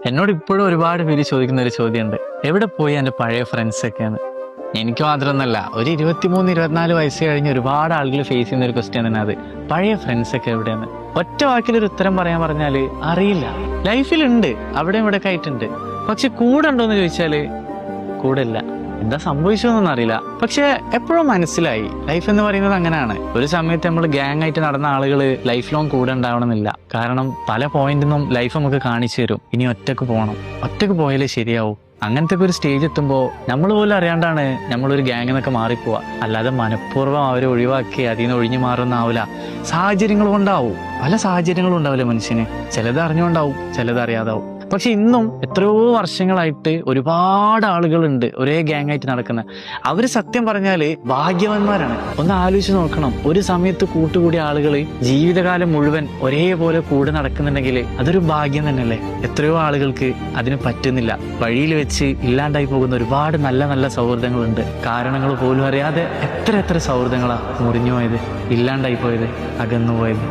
എന്നോട് ഇപ്പോഴും ഒരുപാട് പേര് ചോദിക്കുന്ന ഒരു ചോദ്യമുണ്ട്, എവിടെ പോയി എൻ്റെ പഴയ ഫ്രണ്ട്സൊക്കെയാണ്. എനിക്ക് മാത്രമൊന്നല്ല, ഒരു 23-24 വയസ്സ് കഴിഞ്ഞ് ഒരുപാട് ആളുകൾ ഫേസ് ചെയ്യുന്ന ഒരു ക്വസ്റ്റ്യൻ തന്നെ അത്. പഴയ ഫ്രണ്ട്സൊക്കെ എവിടെയാണ്? ഒറ്റ വാക്കിലൊരു ഉത്തരം പറയാൻ പറഞ്ഞാൽ അറിയില്ല. ലൈഫിലുണ്ട്, അവിടെ ഇവിടെ ഒക്കെ ആയിട്ടുണ്ട്. പക്ഷെ കൂടെ ഉണ്ടോയെന്ന് ചോദിച്ചാൽ കൂടെ ഇല്ല. എന്താ സംഭവിച്ചതെന്നൊന്നും അറിയില്ല. പക്ഷെ എപ്പോഴും മനസ്സിലായി ലൈഫ് എന്ന് പറയുന്നത് അങ്ങനെയാണ്. ഒരു സമയത്ത് നമ്മൾ ഗ്യാങ് ആയിട്ട് നടന്ന ആളുകൾ ലൈഫ് ലോങ് കൂടെ ഉണ്ടാവണമെന്നില്ല. കാരണം പല പോയിന്റിൽ നിന്നും ലൈഫ് നമുക്ക് കാണിച്ചു തരും, ഇനി ഒറ്റക്ക് പോകണം, ഒറ്റക്ക് പോയാലേ ശരിയാവും. അങ്ങനത്തെ ഒരു സ്റ്റേജ് എത്തുമ്പോൾ നമ്മൾ പോലും അറിയാണ്ടാണ് നമ്മളൊരു ഗ്യാങ് എന്നൊക്കെ മാറിപ്പോവുക. അല്ലാതെ മനഃപൂർവ്വം അവരെ ഒഴിവാക്കി അതിൽ നിന്ന് ഒഴിഞ്ഞു മാറുന്നാവില്ല. സാഹചര്യങ്ങൾ കൊണ്ടാവും, പല സാഹചര്യങ്ങളും ഉണ്ടാവില്ല മനുഷ്യന്. ചിലത് അറിഞ്ഞുകൊണ്ടാവും, ചിലത് അറിയാതാവും. പക്ഷെ ഇന്നും എത്രയോ വർഷങ്ങളായിട്ട് ഒരുപാട് ആളുകളുണ്ട് ഒരേ ഗ്യാങ് ആയിട്ട് നടക്കുന്നത്. അവര് സത്യം പറഞ്ഞാല് ഭാഗ്യവാന്മാരാണ്. ഒന്ന് ആലോചിച്ച് നോക്കണം, ഒരു സമയത്ത് കൂട്ടുകൂടിയ ആളുകൾ ജീവിതകാലം മുഴുവൻ ഒരേപോലെ കൂടെ നടക്കുന്നുണ്ടെങ്കിൽ അതൊരു ഭാഗ്യം തന്നെയല്ലേ. എത്രയോ ആളുകൾക്ക് അതിന് പറ്റുന്നില്ല. വഴിയിൽ വെച്ച് ഇല്ലാണ്ടായി പോകുന്ന ഒരുപാട് നല്ല നല്ല സൗഹൃദങ്ങളുണ്ട്. കാരണങ്ങൾ പോലും അറിയാതെ എത്ര സൗഹൃദങ്ങളാ മുറിഞ്ഞു പോയത്, ഇല്ലാണ്ടായി പോയത്, അകന്നുപോയത്.